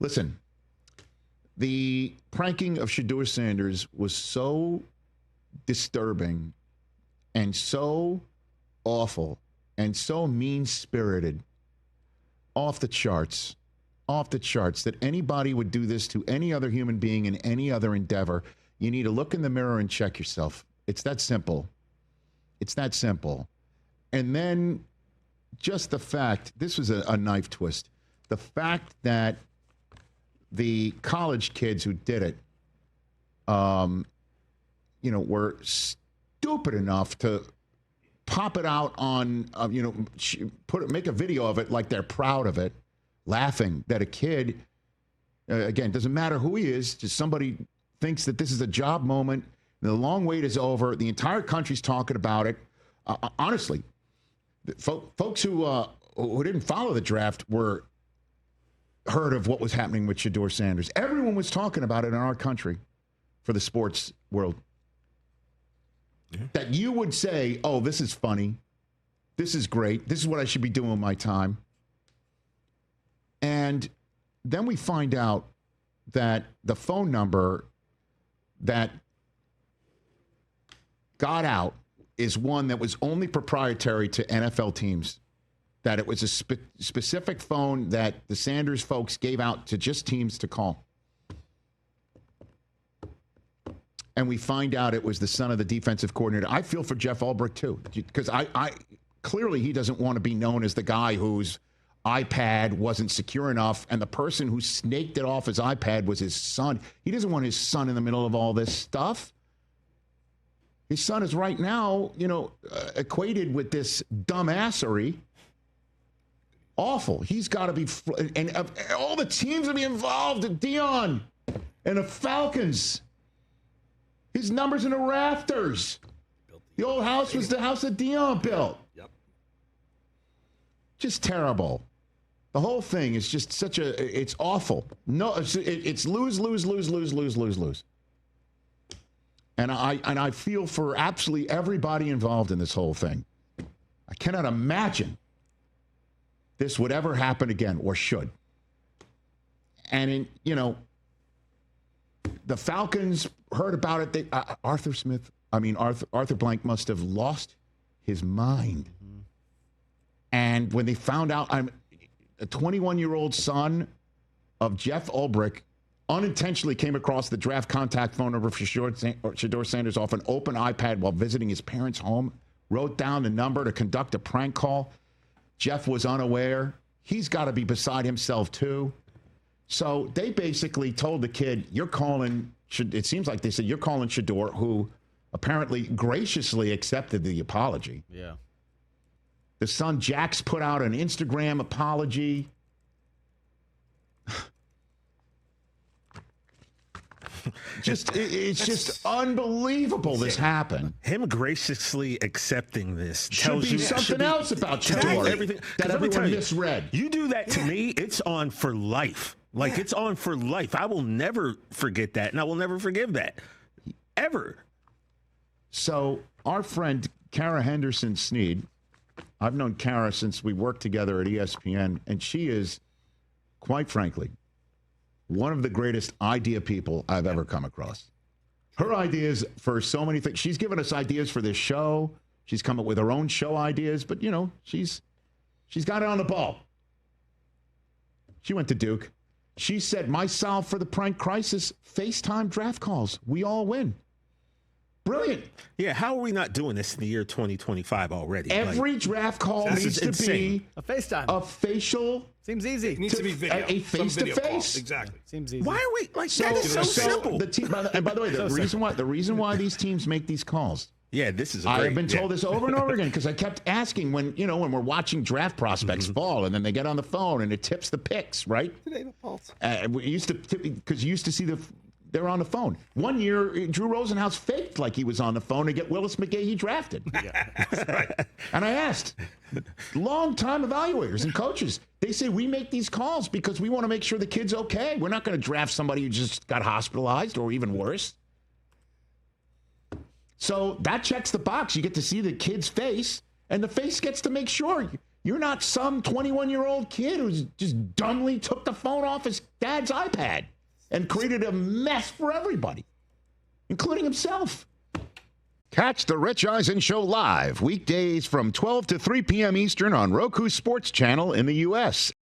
Listen, the pranking of Shedeur Sanders was so disturbing and so awful and so mean-spirited, off the charts, that anybody would do this to any other human being in any other endeavor. You need to look in the mirror and check yourself. It's that simple. It's that simple. And then just the fact, this was a knife twist, the fact that the college kids who did it, were stupid enough to pop it out on, make a video of it like they're proud of it, laughing that a kid, again, doesn't matter who he is, just somebody thinks that this is a job moment. The long wait is over. The entire country's talking about it. Honestly, folks who didn't follow the draft were heard of what was happening with Shedeur Sanders. Everyone was talking about it in our country for the sports world. Yeah. That you would say, oh, this is funny. This is great. This is what I should be doing with my time. And then we find out that the phone number that got out is one that was only proprietary to NFL teams, that it was a specific phone that the Sanders folks gave out to just teams to call. And we find out it was the son of the defensive coordinator. I feel for Jeff Ulbrich, too, because I clearly he doesn't want to be known as the guy whose iPad wasn't secure enough, and the person who snaked it off his iPad was his son. He doesn't want his son in the middle of all this stuff. His son is right now, equated with this dumbassery. Awful. He's got to be, and all the teams will be involved, Deion and the Falcons. His number's in the rafters. The old house was the house that Deion built. Yep. Just terrible. The whole thing is just it's awful. No, it's lose. And I feel for absolutely everybody involved in this whole thing. I cannot imagine this would ever happen again, or should. And the Falcons heard about it. Arthur Blank must have lost his mind. Mm-hmm. And when they found out, I'm a 21-year-old son of Jeff Ulbrich unintentionally came across the draft contact phone number for Shedeur Sanders off an open iPad while visiting his parents' home, wrote down the number to conduct a prank call. Jeff was unaware. He's got to be beside himself, too. So they basically told the kid, you're calling, it seems like they said, you're calling Shedeur, who apparently graciously accepted the apology. Yeah. The son, Jax, put out an Instagram apology. It's just unbelievable this happened. Him graciously accepting this tells you something else about Shedeur everything that everyone misread. You do that to me, it's on for life. Like, it's on for life. I will never forget that, and I will never forgive that. Ever. So our friend Kara Henderson Sneed, I've known Kara since we worked together at ESPN, and she is, quite frankly, one of the greatest idea people I've ever come across. Her ideas for so many things. She's given us ideas for this show. She's come up with her own show ideas, but, she's got it on the ball. She went to Duke. She said, my solve for the prank crisis, FaceTime draft calls. We all win. Brilliant. Yeah, how are we not doing this in the year 2025 already? Every draft call needs to be a FaceTime. A facial. Seems easy. It needs to be video. A face-to-face. Exactly. Seems easy. Why are we that is so simple? And by the way, the reason why these teams make these calls. Yeah, this is. I have been told this over and over again because I kept asking when we're watching draft prospects fall, and then they get on the phone and it tips the picks, right? We used to because you used to see they're on the phone. One year, Drew Rosenhaus faked like he was on the phone to get Willis McGahee drafted. Yeah, that's right. And I asked long-time evaluators and coaches. They say we make these calls because we want to make sure the kid's okay. We're not going to draft somebody who just got hospitalized or even worse. So that checks the box. You get to see the kid's face, and the face gets to make sure You're not some 21-year-old kid who's just dumbly took the phone off his dad's iPad and created a mess for everybody, including himself. Catch the Rich Eisen Show live weekdays from 12 to 3 p.m. Eastern on Roku Sports Channel in the U.S.